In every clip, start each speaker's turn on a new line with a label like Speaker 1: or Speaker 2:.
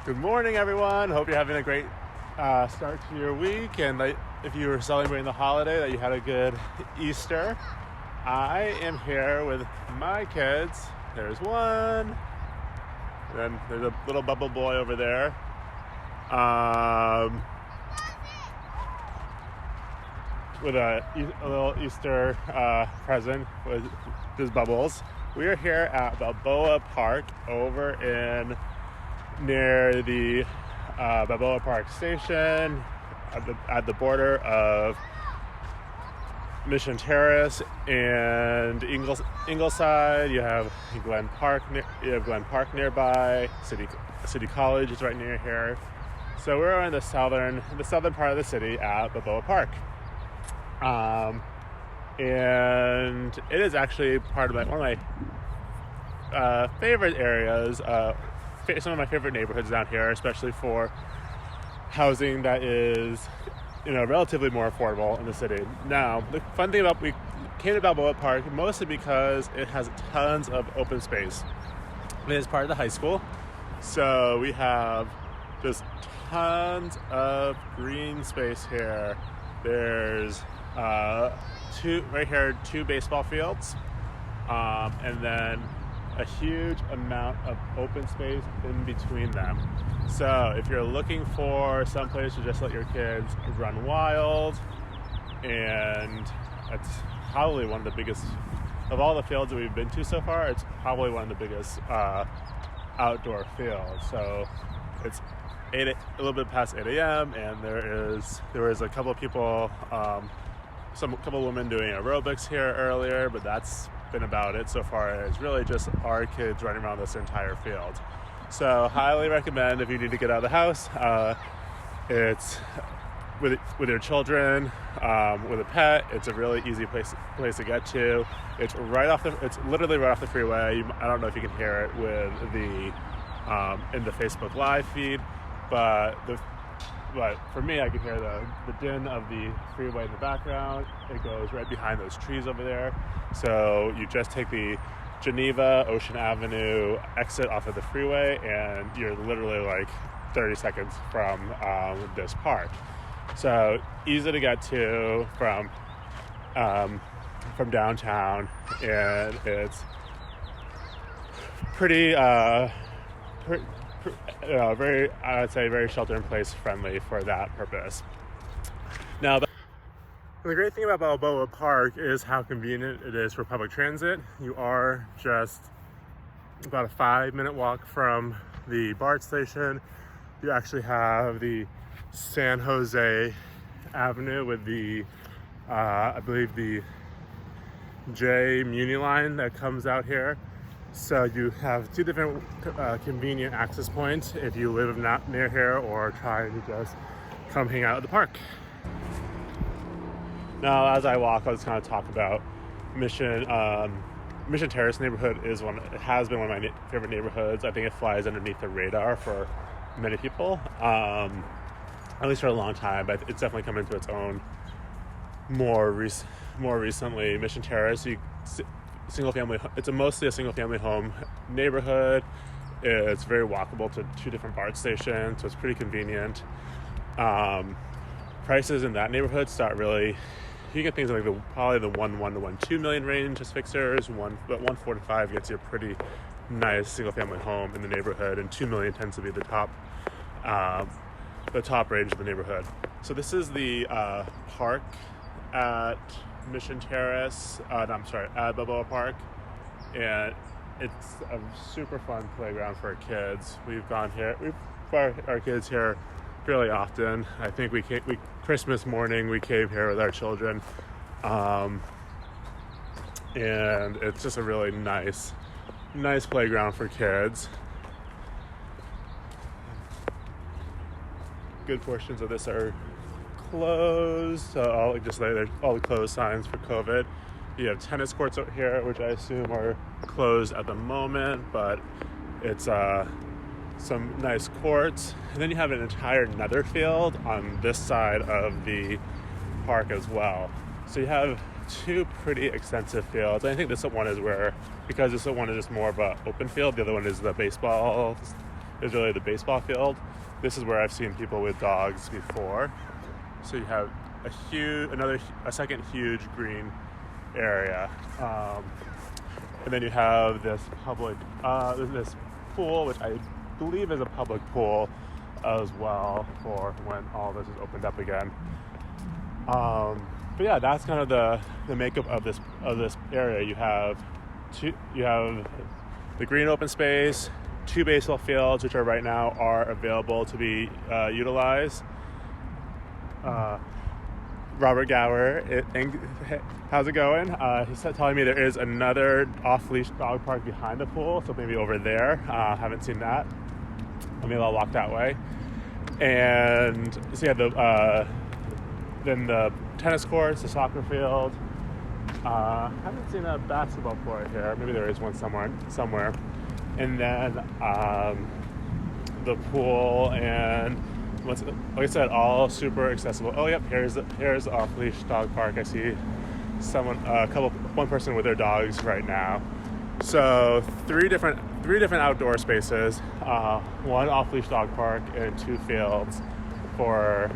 Speaker 1: Good morning, everyone. Hope you're having a great start to your week, and if you were celebrating the holiday, that you had a good Easter. I am here with my kids. There's one, and then there's a little bubble boy over there. With a little Easter present with his bubbles. We are here at Balboa Park over near the Balboa Park station at the border of Mission Terrace and Ingleside. You have Glen Park. You have Glen Park nearby. City College is right near here. So we're in the southern part of the city at Balboa Park. And it is actually part of one of my favorite areas. Some of my favorite neighborhoods down here, especially for housing that is, relatively more affordable in the city. Now, the fun thing we came to Balboa Park mostly because it has tons of open space. It is part of the high school, so we have just tons of green space here. There's two baseball fields, and then a huge amount of open space in between them. So if you're looking for some place to just let your kids run wild, and it's probably one of the biggest of all the fields that we've been to so far, it's probably one of the biggest outdoor fields. So it's a little bit past 8 a.m. and there was a couple of people, couple of women doing aerobics here earlier, but that's been about it so far. It's really just our kids running around this entire field. So highly recommend if you need to get out of the house. It's with your children, with a pet. It's a really easy place to get to. It's literally right off the freeway. I don't know if you can hear it with in the Facebook Live feed, but for me, I can hear the din of the freeway in the background. It goes right behind those trees over there. So you just take the Geneva Ocean Avenue exit off of the freeway, and you're literally like 30 seconds from this park. So easy to get to from downtown, and it's pretty very, I would say, very shelter-in-place friendly for that purpose. Now, the great thing about Balboa Park is how convenient it is for public transit. You are just about a 5-minute walk from the BART station. You actually have the San Jose Avenue with the, I believe, the J Muni line that comes out here. So you have two different convenient access points if you live not near here or trying to just come hang out at the park. Now, as I walk, I'll just kind of talk about Mission Terrace neighborhood. It has been one of my favorite neighborhoods. I think it flies underneath the radar for many people, at least for a long time. But it's definitely come into its own more recently. Mission Terrace, it's mostly a single family home neighborhood. It's very walkable to two different BART stations, so it's pretty convenient. Prices in that neighborhood start really, you get things like probably the 1.1 to 1.2 million range as fixers, but 1.4 gets you a pretty nice single family home in the neighborhood, and 2 million tends to be the top range of the neighborhood. So this is the park at Mission Terrace, at Balboa Park, and it's a super fun playground for kids. We've brought our kids here fairly often. I think Christmas morning we came here with our children, and it's just a really nice playground for kids. Good portions of this are closed, so all the closed signs for COVID. You have tennis courts out here, which I assume are closed at the moment, but it's some nice courts. And then you have an entire nether field on this side of the park as well. So you have two pretty extensive fields. I think this one is because this one is just more of an open field. The other one is the baseball is really the baseball field. This is where I've seen people with dogs before. So you have a second huge green area. And then you have this this pool, which I believe is a public pool as well for when all this is opened up again. But yeah, that's kind of the makeup of this area. You have the green open space, 2 baseball fields, which right now are available to be utilized. Robert Gower, how's it going? He's telling me there is another off-leash dog park behind the pool, so maybe over there. Haven't seen that. Maybe I'll walk that way. And so yeah, then the tennis courts, the soccer field. Haven't seen a basketball court here. Maybe there is one somewhere. And then the pool and like I said, all super accessible. Oh, yep, here's the off-leash dog park. I see one person with their dogs right now. So three different outdoor spaces, one off-leash dog park and 2 fields for,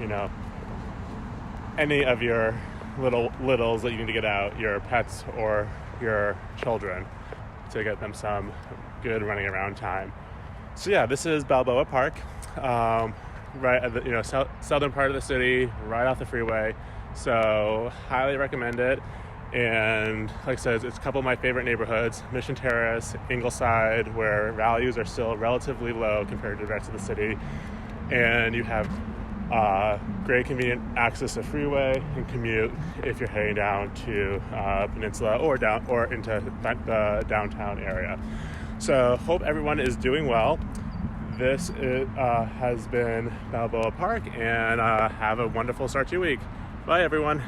Speaker 1: any of your littles that you need to get out, your pets or your children, to get them some good running around time. So yeah, this is Balboa Park. Right at the southern part of the city, right off the freeway. So highly recommend it. And like I said, it's a couple of my favorite neighborhoods: Mission Terrace, Ingleside, where values are still relatively low compared to the rest of the city. And you have great convenient access to freeway and commute if you're heading down to Peninsula or into the downtown area. So hope everyone is doing well. This has been Balboa Park, and have a wonderful start to your week. Bye, everyone.